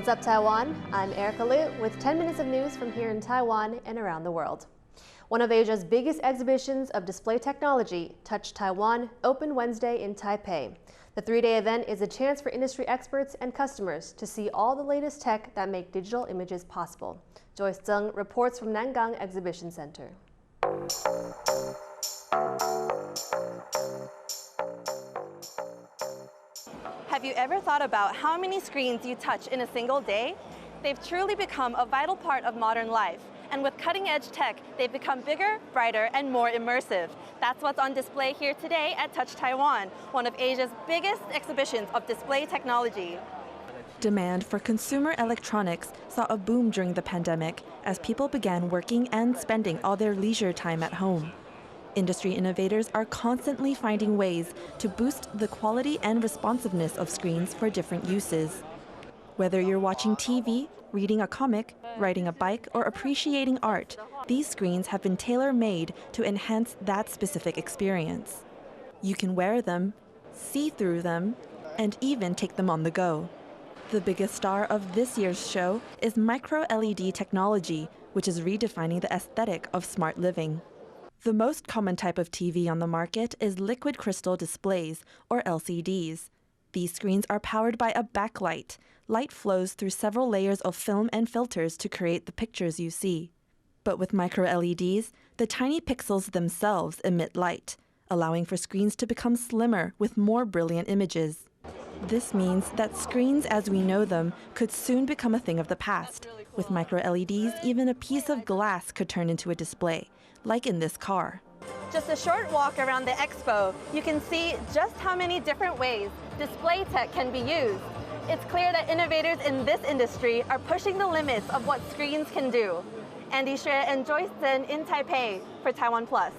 What's up, Taiwan? I'm Erika Liu with 10 minutes of news from here in Taiwan and around the world. One of Asia's biggest exhibitions of display technology, Touch Taiwan, opened Wednesday in Taipei. The three-day event is a chance for industry experts and customers to see all the latest tech that make digital images possible. Joyce Zeng reports from Nangang Exhibition Center. Have you ever thought about how many screens you touch in a single day? They've truly become a vital part of modern life. And with cutting-edge tech, they've become bigger, brighter, and more immersive. That's what's on display here today at Touch Taiwan, one of Asia's biggest exhibitions of display technology. Demand for consumer electronics saw a boom during the pandemic as people began working and spending all their leisure time at home. Industry innovators are constantly finding ways to boost the quality and responsiveness of screens for different uses. Whether you're watching TV, reading a comic, riding a bike, or appreciating art, these screens have been tailor-made to enhance that specific experience. You can wear them, see through them, and even take them on the go. The biggest star of this year's show is micro-LED technology, which is redefining the aesthetic of smart living. The most common type of TV on the market is liquid crystal displays, or LCDs. These screens are powered by a backlight. Light flows through several layers of film and filters to create the pictures you see. But with micro-LEDs, the tiny pixels themselves emit light, allowing for screens to become slimmer with more brilliant images. This means that screens as we know them could soon become a thing of the past. With micro-LEDs, even a piece of glass could turn into a display, like in this car. Just a short walk around the Expo, you can see just how many different ways display tech can be used. It's clear that innovators in this industry are pushing the limits of what screens can do. Andy Xue and Joyce Zhen in Taipei for Taiwan Plus.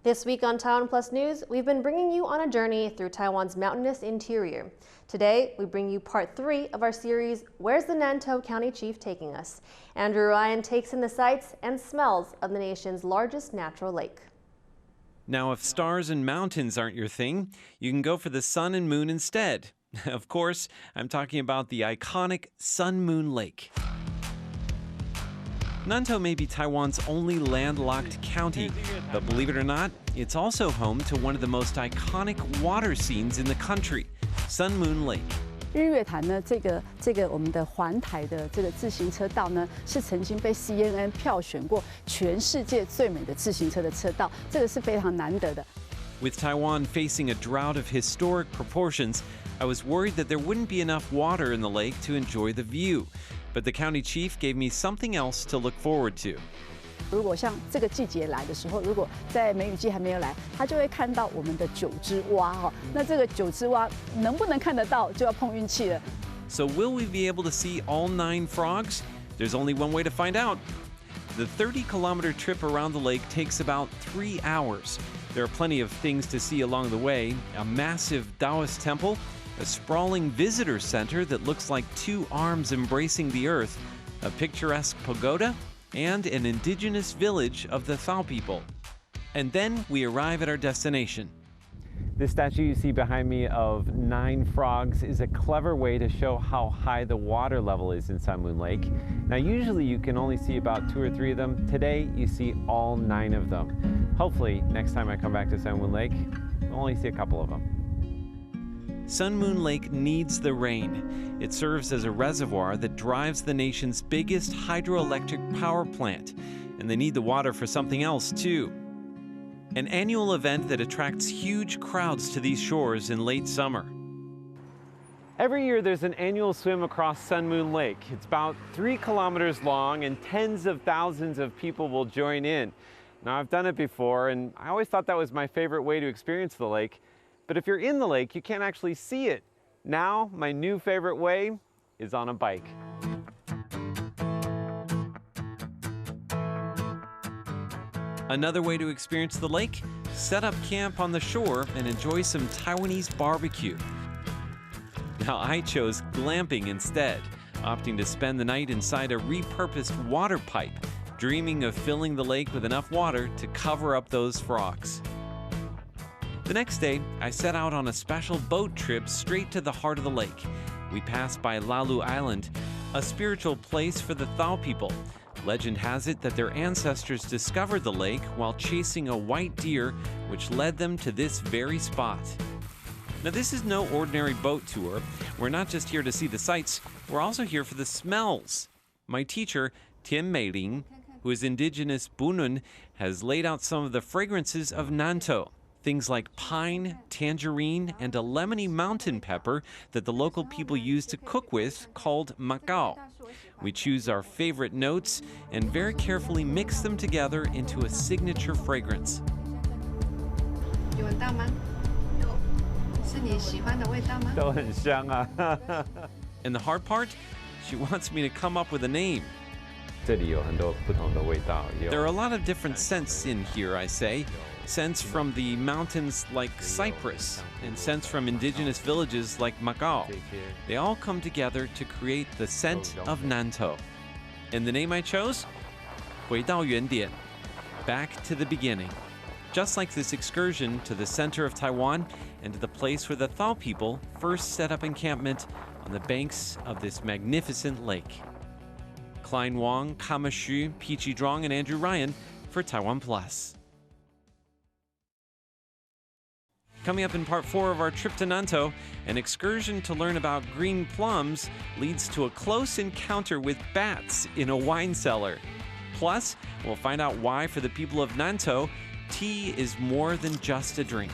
This week on Taiwan Plus News, we've been bringing you on a journey through Taiwan's mountainous interior. Today, we bring you part 3 of our series, Where's the Nantou County Chief Taking Us? Andrew Ryan takes in the sights and smells of the nation's largest natural lake. Now, if stars and mountains aren't your thing, you can go for the sun and moon instead. Of course, I'm talking about the iconic Sun Moon Lake. Nantou may be Taiwan's only landlocked county, but believe it or not, it's also home to one of the most iconic water scenes in the country, Sun Moon Lake. 日月潭呢，这个我们的环台的这个自行车道呢，是曾经被 CNN 票选过全世界最美的自行车的车道，这个是非常难得的。With Taiwan facing a drought of historic proportions, I was worried that there wouldn't be enough water in the lake to enjoy the view. But the county chief gave me something else to look forward to. 如果像这个季节来的时候，如果在梅雨季还没有来，他就会看到我们的九只蛙哈。那这个九只蛙能不能看得到，就要碰运气了。So will we be able to see all 9 frogs? There's only one way to find out. The 30-kilometer trip around the lake takes about 3 hours. There are plenty of things to see along the way: a massive Taoist temple, a sprawling visitor center that looks like 2 arms embracing the earth, a picturesque pagoda, and an indigenous village of the Thao people. And then we arrive at our destination. This statue you see behind me of 9 frogs is a clever way to show how high the water level is in Sun Moon Lake. Now usually you can only see about 2 or 3 of them. Today you see all 9 of them. Hopefully next time I come back to Sun Moon Lake, I'll only see a couple of them. Sun Moon Lake needs the rain. It serves as a reservoir that drives the nation's biggest hydroelectric power plant, and they need the water for something else too. An annual event that attracts huge crowds to these shores in late summer. Every year there's an annual swim across Sun Moon Lake. It's about 3 kilometers long, and tens of thousands of people will join in. Now, I've done it before, and I always thought that was my favorite way to experience the lake. But if you're in the lake, you can't actually see it. Now, my new favorite way is on a bike. Another way to experience the lake? Set up camp on the shore and enjoy some Taiwanese barbecue. Now, I chose glamping instead, opting to spend the night inside a repurposed water pipe, dreaming of filling the lake with enough water to cover up those frogs. The next day, I set out on a special boat trip straight to the heart of the lake. We pass by Lalu Island, a spiritual place for the Thao people. Legend has it that their ancestors discovered the lake while chasing a white deer, which led them to this very spot. Now, this is no ordinary boat tour. We're not just here to see the sights, we're also here for the smells. My teacher, Tian Meiling, who is indigenous Bunun, has laid out some of the fragrances of Nantou. Things like pine, tangerine, and a lemony mountain pepper that the local people use to cook with, called macao. We choose our favorite notes and very carefully mix them together into a signature fragrance. And the hard part? She wants me to come up with a name. There are a lot of different scents in here, I say. Scents from the mountains like cypress, and scents from indigenous villages like Macao. They all come together to create the scent of Nantou. And the name I chose? 回到原点, back to the beginning. Just like this excursion to the center of Taiwan and to the place where the Thao people first set up encampment on the banks of this magnificent lake. Klein Wong, Kama Xu, Peachy Zhuang, and Andrew Ryan for Taiwan Plus. Coming up in part 4 of our trip to Nantou, an excursion to learn about green plums leads to a close encounter with bats in a wine cellar. Plus, we'll find out why for the people of Nantou, tea is more than just a drink.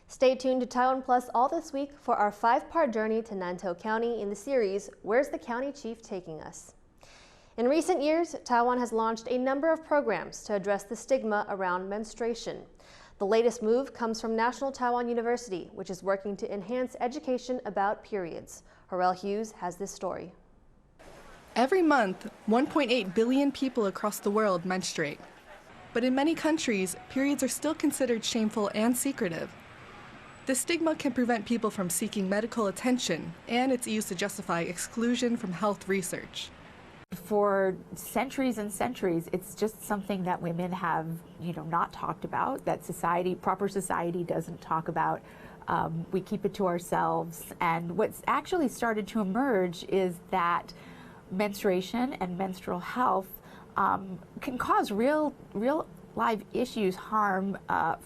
Stay tuned to Taiwan Plus all this week for our 5-part journey to Nantou County in the series, Where's the County Chief Taking Us? In recent years, Taiwan has launched a number of programs to address the stigma around menstruation. The latest move comes from National Taiwan University, which is working to enhance education about periods. Erika Liu has this story. Every month, 1.8 billion people across the world menstruate. But in many countries, periods are still considered shameful and secretive. The stigma can prevent people from seeking medical attention, and it's used to justify exclusion from health research. For centuries and centuries, it's just something that women have, not talked about, that proper society doesn't talk about. We keep it to ourselves. And what's actually started to emerge is that menstruation and menstrual health can cause real live issues, harm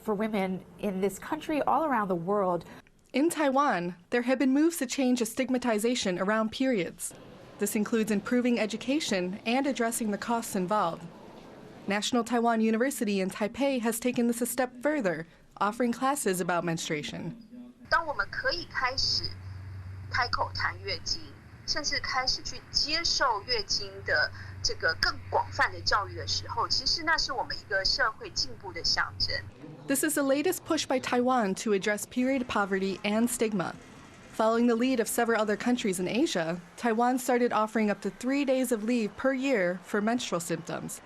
for women in this country, all around the world. In Taiwan, there have been moves to change the stigmatization around periods. This includes improving education and addressing the costs involved. National Taiwan University in Taipei has taken this a step further, offering classes about menstruation. 当我们可以开始开口谈月经，甚至开始去接受月经的这个更广泛的教育的时候，其实那是我们一个社会进步的象征。This is the latest push by Taiwan to address period poverty and stigma. Following the lead of several other countries in Asia, Taiwan started offering up to 3 days of leave per year for menstrual symptoms.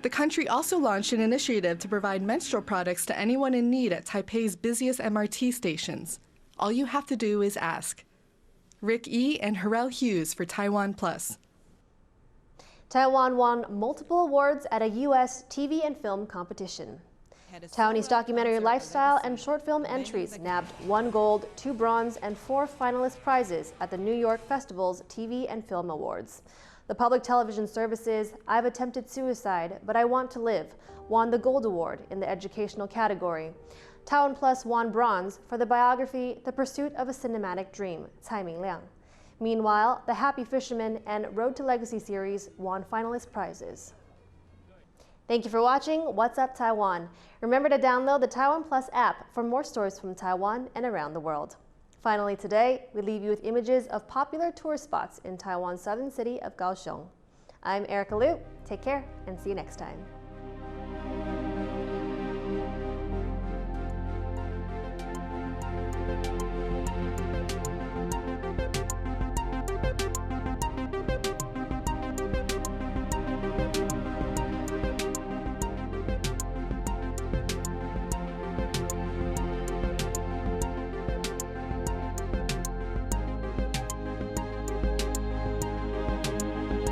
The country also launched an initiative to provide menstrual products to anyone in need at Taipei's busiest MRT stations. All you have to do is ask. Rick E. and Erika Liu for Taiwan Plus. Taiwan won multiple awards at a U.S. TV and film competition. Taiwanese documentary lifestyle and short film entries nabbed 1 gold, 2 bronze, and 4 finalist prizes at the New York Festival's TV and Film Awards. The public television services I've Attempted Suicide, But I Want to Live won the Gold Award in the educational category. Taiwan Plus won bronze for the biography The Pursuit of a Cinematic Dream, Cai Mingliang. Meanwhile, The Happy Fisherman and Road to Legacy series won finalist prizes. Thank you for watching What's Up Taiwan. Remember to download the Taiwan Plus app for more stories from Taiwan and around the world. Finally today, we leave you with images of popular tourist spots in Taiwan's southern city of Kaohsiung. I'm Erika Liu. Take care and see you next time.